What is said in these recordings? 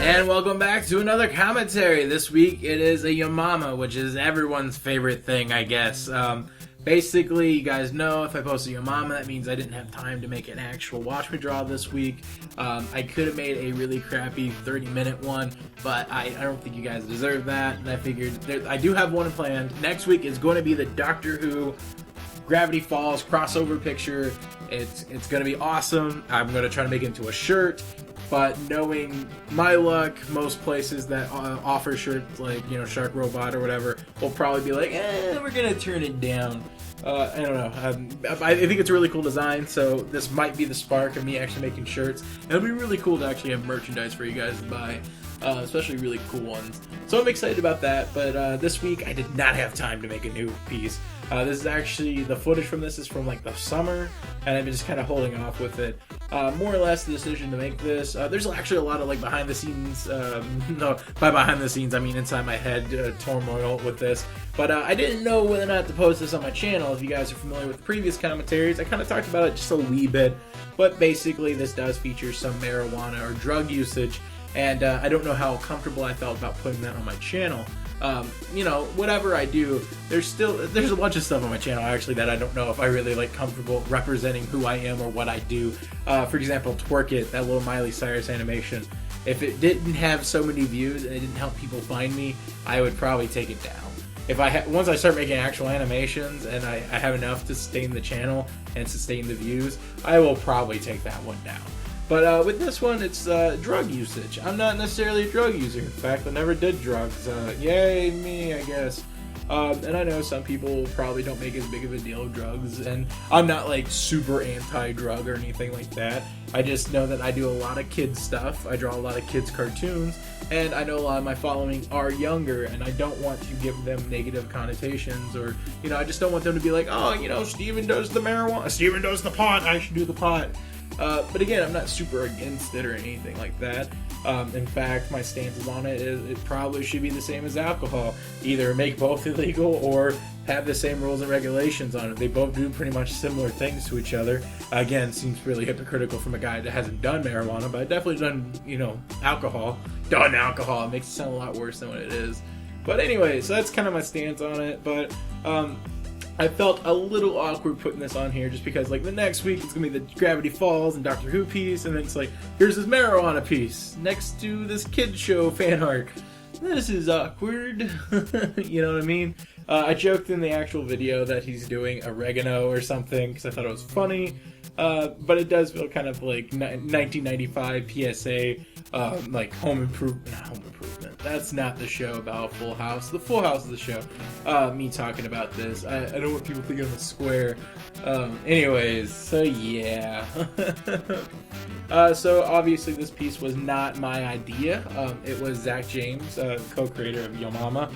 And welcome back to another commentary. This week it is a Yo Mama, which is everyone's favorite thing, I guess. Basically, you guys know if I post a Yo Mama, that means I didn't have time to make an actual Watch Me Draw this week. I could have made a really crappy 30-minute one, but I don't think you guys deserve that. And I figured I do have one planned. Next week is going to be the Doctor Who Gravity Falls crossover picture. It's going to be awesome. I'm going to try to make it into a shirt. But knowing my luck, most places that offer shirts like, Shark Robot or whatever will probably be like, we're going to turn it down. I don't know. I think it's a really cool design, so this might be the spark of me actually making shirts. And it'll be really cool to actually have merchandise for you guys to buy, especially really cool ones. So I'm excited about that, but this week I did not have time to make a new piece. This is actually, the footage from this is from like the summer, and I've been just kind of holding off with it. More or less the decision to make this. There's actually a lot of like behind the scenes, no, by behind the scenes I mean inside my head turmoil with this. But I didn't know whether or not to post this on my channel. If you guys are familiar with previous commentaries, I kind of talked about it just a wee bit. But basically this does feature some marijuana or drug usage, and I don't know how comfortable I felt about putting that on my channel. Whatever I do, there's a bunch of stuff on my channel actually that I don't know if I really like comfortable representing who I am or what I do. For example, Twerk It, that little Miley Cyrus animation. If it didn't have so many views and it didn't help people find me, I would probably take it down. If once I start making actual animations and I have enough to sustain the channel and sustain the views, I will probably take that one down. But with this one, it's drug usage. I'm not necessarily a drug user. In fact, I never did drugs. Yay me, I guess. And I know some people probably don't make as big of a deal of drugs, and I'm not like super anti-drug or anything like that. I just know that I do a lot of kids stuff. I draw a lot of kids cartoons, and I know a lot of my following are younger, and I don't want to give them negative connotations, or I just don't want them to be like, oh, Steven does the marijuana, Steven does the pot, I should do the pot. But again, I'm not super against it or anything like that. In fact, my stances on it is it probably should be the same as alcohol. Either make both illegal or have the same rules and regulations on it. They both do pretty much similar things to each other. Again, seems really hypocritical from a guy that hasn't done marijuana, but I've definitely done, alcohol. Done alcohol. It makes it sound a lot worse than what it is. But anyway, so that's kind of my stance on it. But, I felt a little awkward putting this on here just because, like, the next week it's going to be the Gravity Falls and Doctor Who piece, and then it's like, here's this marijuana piece next to this kid show fan art. This is awkward. You know what I mean? I joked in the actual video that he's doing oregano or something because I thought it was funny. But it does feel kind of like 1995 PSA, like Home Improvement. Not Home Improvement. That's not the show about Full House. The Full House is the show. Me talking about this. I don't want people thinking I'm a square. Anyways, so yeah. So obviously this piece was not my idea. It was Zach James, co-creator of Yo Mama.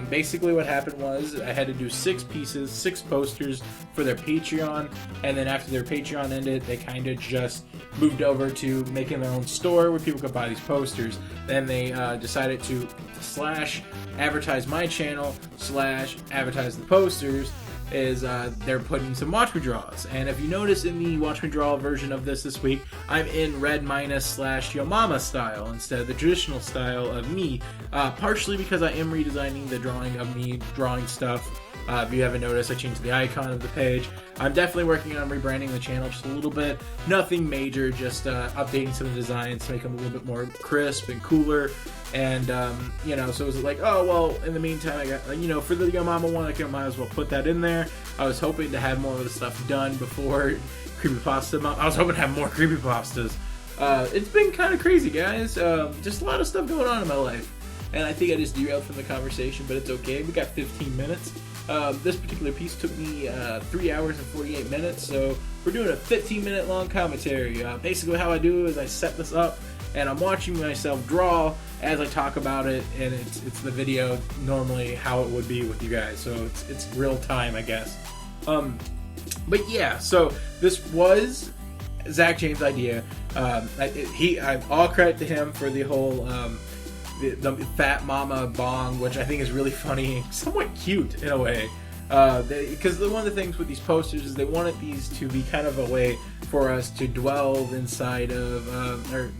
Basically what happened was I had to do 6 pieces, 6 posters for their Patreon, and then after their Patreon ended, they kind of just moved over to making their own store where people could buy these posters. Then they decided to / advertise my channel / advertise the posters. Is they're putting some Watch Me Draws. And if you notice in the Watch Me Draw version of this week, I'm in red minus / Yo Mama style instead of the traditional style of me, partially because I am redesigning the drawing of me drawing stuff. If you haven't noticed, I changed the icon of the page. I'm definitely working on rebranding the channel just a little bit. Nothing major, just updating some of the designs to make them a little bit more crisp and cooler. And, so it was like, oh, well, in the meantime, I got, for the Yo Mama one, I might as well put that in there. I was hoping to have more of the stuff done before Creepypasta. I was hoping to have more Creepypastas. It's been kind of crazy, guys. Just a lot of stuff going on in my life. And I think I just derailed from the conversation, but it's okay. We got 15 minutes. This particular piece took me 3 hours and 48 minutes, so we're doing a 15-minute long commentary. Basically how I do is I set this up, and I'm watching myself draw as I talk about it, and it's the video normally how it would be with you guys, so it's real time, I guess. But yeah, so this was Zach James' idea. I all credit to him for the whole the Fat Mama Bong, which I think is really funny, somewhat cute in a way. Because one of the things with these posters is they wanted these to be kind of a way for us to dwell inside of, or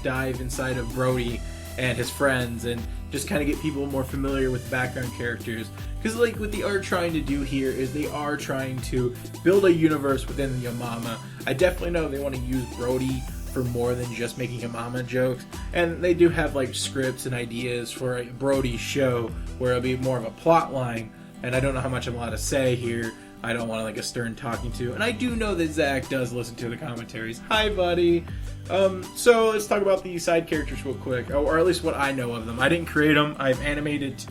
dive inside of Brody and his friends and just kind of get people more familiar with background characters. Because like what they are trying to do here is they are trying to build a universe within Yo Mama. I definitely know they want to use Brody for more than just making Yo Mama jokes, and they do have like scripts and ideas for a Brody show where it'll be more of a plot line, and I don't know how much I'm allowed to say here. I don't want like a stern talking to, and I do know that Zach does listen to the commentaries. Hi, buddy. So let's talk about the side characters real quick, or at least what I know of them. I didn't create them. I've animated.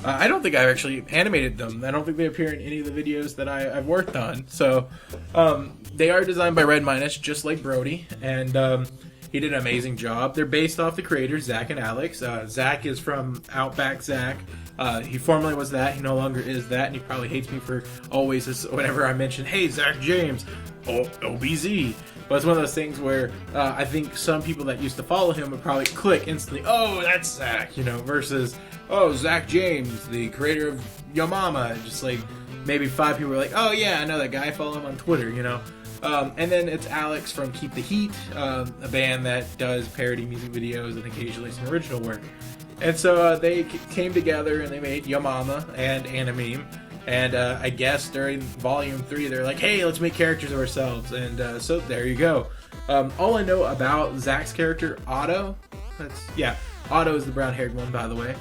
I don't think I've actually animated them. I don't think they appear in any of the videos that I've worked on. So they are designed by Red Minus, just like Brody, and he did an amazing job. They're based off the creators, Zack and Alex. Zack is from Outback Zack. He formerly was that. He no longer is that, and he probably hates me for always, whenever I mention, hey, Zach James, OBZ. But it's one of those things where I think some people that used to follow him would probably click instantly, oh, that's Zach, versus, oh, Zach James, the creator of Yo Mama. Just like maybe 5 people were like, oh, yeah, I know that guy, I follow him on Twitter, And then it's Alex from Keep the Heat, a band that does parody music videos and occasionally some original work. And so they came together and they made Yo Mama and Anime. And I guess during Volume 3, they're like, hey, let's make characters of ourselves. And so there you go. All I know about Zach's character, Otto, Otto is the brown-haired one, by the way,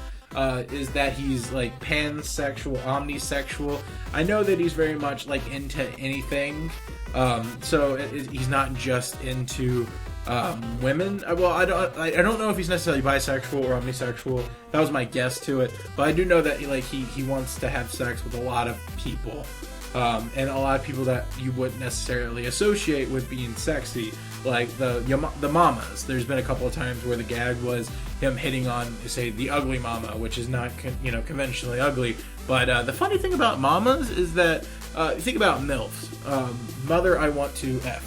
is that he's like pansexual, omnisexual. I know that he's very much like into anything. So he's not just into women. Well, I don't know if he's necessarily bisexual or omnisexual. That was my guess to it, but I do know that he wants to have sex with a lot of people, and a lot of people that you wouldn't necessarily associate with being sexy, like the mamas. There's been a couple of times where the gag was him hitting on, say, the ugly mama, which is not conventionally ugly. But the funny thing about mamas is that think about MILFs. Mother, I want to F.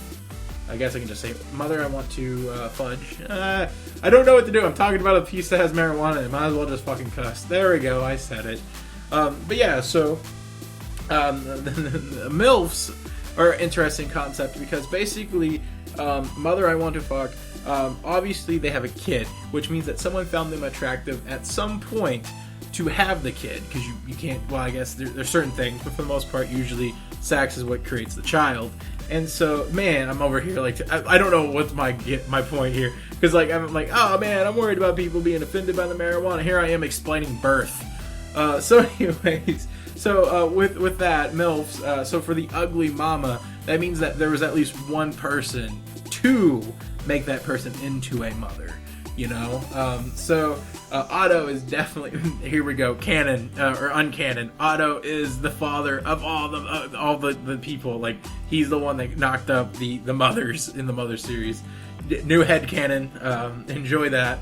I guess I can just say, mother, I want to fudge. I don't know what to do. I'm talking about a piece that has marijuana in it. Might as well just fucking cuss. There we go. I said it. But yeah, so the MILFs are an interesting concept because basically, mother, I want to fuck. Obviously, they have a kid, which means that someone found them attractive at some point to have the kid, because you can't, well, I guess there's certain things, but for the most part, usually sex is what creates the child. And so, man, I'm over here like, I don't know what's my point here, because like I'm like, oh man, I'm worried about people being offended by the marijuana. Here I am explaining birth. So anyways, so with that, MILFs, so for the ugly mama, that means that there was at least one person to make that person into a mother, so Otto is definitely, here we go, canon or uncanon. Otto is the father of all the people. Like, he's the one that knocked up the mothers in the Mother series. New headcanon. Enjoy that.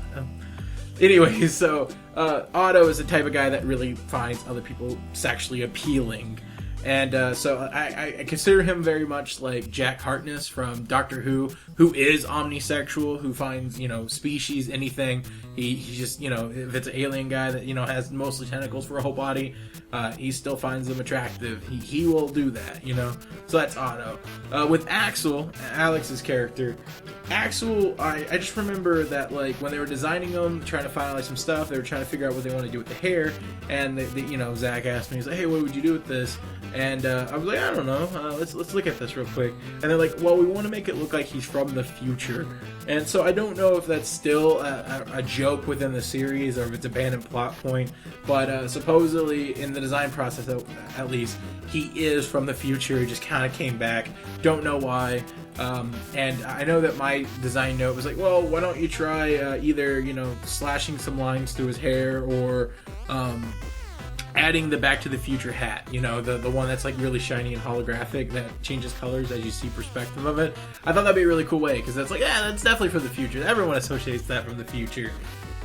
Anyways, so Otto is the type of guy that really finds other people sexually appealing. And so I consider him very much like Jack Harkness from Doctor Who is omnisexual, who finds, species, anything. He just, if it's an alien guy that, has mostly tentacles for a whole body, he still finds them attractive. He will do that, So that's Otto. With Axel, Alex's character, Axel, I just remember that, like, when they were designing him, trying to finalize some stuff, they were trying to figure out what they want to do with the hair, and Zach asked me, he's like, hey, what would you do with this? And I was like, I don't know, let's look at this real quick. And they're like, well, we want to make it look like he's from the future. And so I don't know if that's still a joke within the series or if it's a abandoned plot point, but supposedly in the design process, at least, he is from the future. He just kind of came back. Don't know why. And I know that my design note was like, well, why don't you try either, slashing some lines through his hair or adding the Back to the Future hat, the one that's like really shiny and holographic that changes colors as you see perspective of it. I thought that'd be a really cool way, because that's like, yeah, that's definitely from the future. Everyone associates that from the future.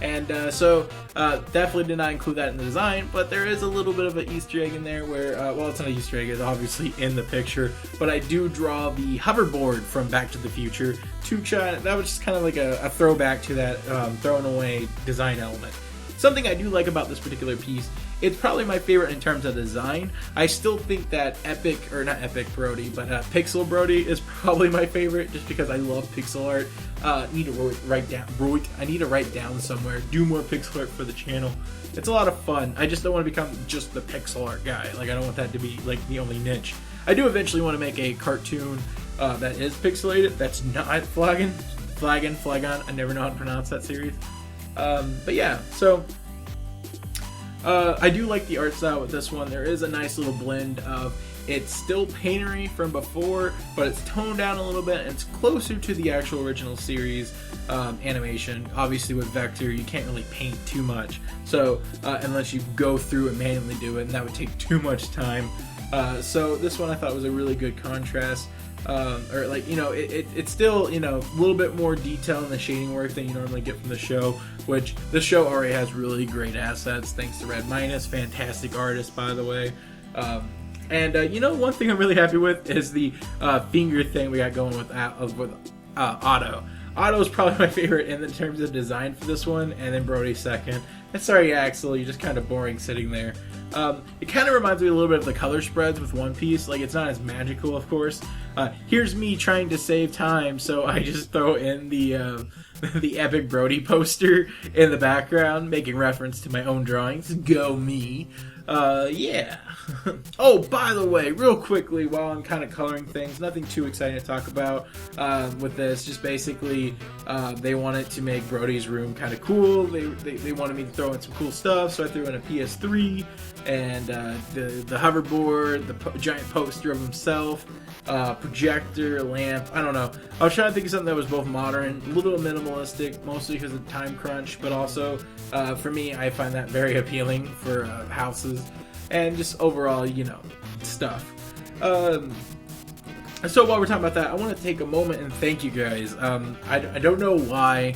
And so definitely did not include that in the design, but there is a little bit of an Easter egg in there where, well, it's not an Easter egg, it's obviously in the picture, but I do draw the hoverboard from Back to the Future to try. That was just kind of like a throwback to that thrown away design element. Something I do like about this particular piece it's probably my favorite in terms of design. I still think that not Epic Brody, but Pixel Brody is probably my favorite, just because I love pixel art. I need to write down somewhere, do more pixel art for the channel. It's a lot of fun. I just don't want to become just the pixel art guy. Like, I don't want that to be like the only niche. I do eventually want to make a cartoon that is pixelated, that's not Flagon. I never know how to pronounce that series. But yeah, so I do like the art style with this one. There is a nice little blend of, it's still paintery from before, but it's toned down a little bit, and it's closer to the actual original series animation. Obviously with vector, you can't really paint too much, so unless you go through and manually do it, and that would take too much time. So this one I thought was a really good contrast. Or like, you know, it's still, you know, a little bit more detail in the shading work than you normally get from the show, which the show already has really great assets thanks to Red Minus, fantastic artist, by the way. You know, one thing I'm really happy with is the finger thing we got going with Otto. Otto is probably my favorite in terms of design for this one, and then Brody second. And sorry, Axel, you're just kind of boring sitting there. It kind of reminds me a little bit of the color spreads with One Piece. Like, it's not as magical, of course. Here's me trying to save time, so I just throw in the the Epic Brody poster in the background, making reference to my own drawings. Go me. Yeah. Oh, by the way, real quickly, while I'm kind of coloring things, nothing too exciting to talk about with this. Just basically, they wanted to make Brody's room kind of cool. They wanted me to throw in some cool stuff, so I threw in a PS3 and the hoverboard, the giant poster of himself, projector, lamp. I don't know. I was trying to think of something that was both modern, a little minimalistic, mostly because of time crunch, but also for me, I find that very appealing for houses. And just overall, you know, stuff. So while we're talking about that, I want to take a moment and thank you guys. I don't know why,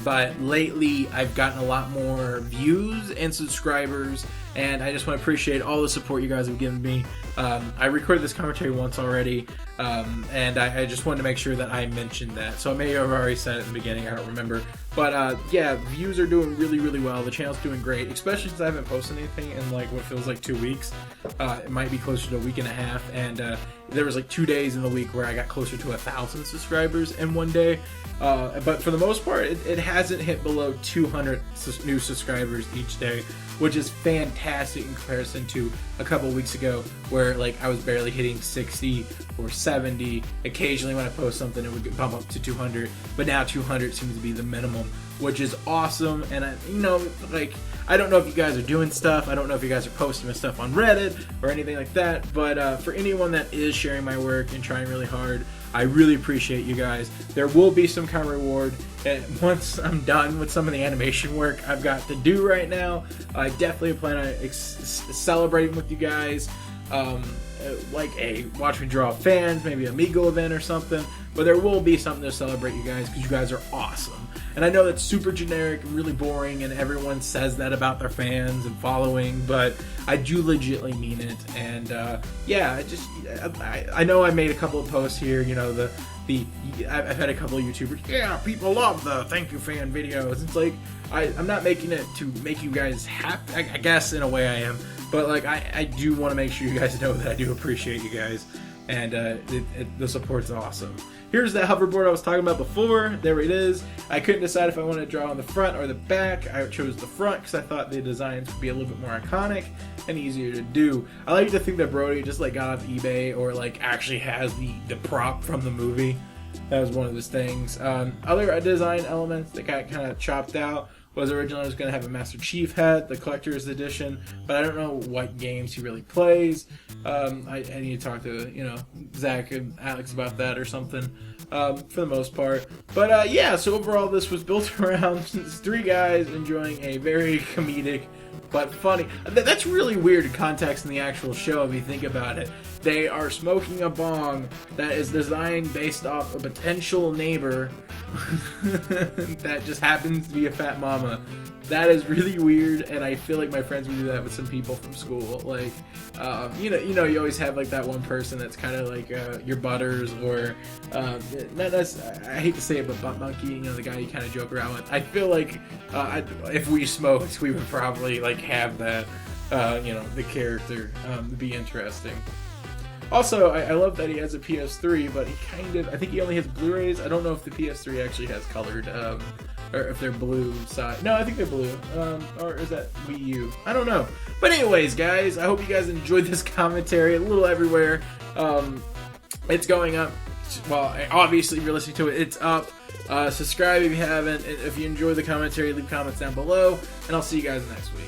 but lately I've gotten a lot more views and subscribers, and I just want to appreciate all the support you guys have given me. I recorded this commentary once already, and I just wanted to make sure that I mentioned that. So I may have already said it in the beginning, I don't remember. But yeah, views are doing really, really well. The channel's doing great, especially since I haven't posted anything in like what feels like 2 weeks. It might be closer to a week and a half, and there was like 2 days in the week where I got closer to 1,000 subscribers in one day. But for the most part, it hasn't hit below 200 new subscribers each day, which is fantastic in comparison to a couple weeks ago where like I was barely hitting 60 or 70. Occasionally when I post something, it would bump up to 200, but now 200 seems to be the minimum, which is awesome. And I don't know if you guys are doing stuff. I don't know if you guys are posting my stuff on Reddit or anything like that, but for anyone that is sharing my work and trying really hard, I really appreciate you guys. There will be some kind of reward once I'm done with some of the animation work I've got to do right now. I definitely plan on celebrating with you guys, like a Watch Me Draw fans, maybe a Meagle event or something, but there will be something to celebrate you guys because you guys are awesome. And I know that's super generic and really boring, and everyone says that about their fans and following, but I do legitimately mean it. And yeah, I know I made a couple of posts here, you know, I've had a couple of YouTubers, yeah, people love the thank you fan videos. It's like, I'm not making it to make you guys happy. I guess in a way I am, but like I do want to make sure you guys know that I do appreciate you guys, and the support's awesome. Here's that hoverboard I was talking about before. There it is. I couldn't decide if I wanted to draw on the front or the back. I chose the front because I thought the designs would be a little bit more iconic and easier to do. I like to think that Brody just like got off eBay or like actually has the prop from the movie. That was one of his things. Other design elements that got kind of chopped out was originally I was going to have a Master Chief hat, the collector's edition, but I don't know what games he really plays. I need to talk to, you know, Zack and Alex about that or something, for the most part. But yeah, so overall this was built around 3 guys enjoying a very comedic but funny. That's really weird context in the actual show if you think about it. They are smoking a bong that is designed based off a potential neighbor that just happens to be a fat mama. that is really weird, and I feel like my friends would do that with some people from school. Like, you always have like that one person that's kind of like your butters, or I hate to say it, but butt monkey. The guy you kind of joke around with. I feel like if we smoked, we would probably like have that, the character be interesting. Also, I love that he has a PS3, but I think he only has Blu-rays. I don't know if the PS3 actually has colored, or if they're blue side. No, I think they're blue. Or is that Wii U? I don't know. But anyways, guys, I hope you guys enjoyed this commentary. A little everywhere. It's going up. Well, obviously, if you're listening to it, it's up. Subscribe if you haven't. And if you enjoy the commentary, leave comments down below. And I'll see you guys next week.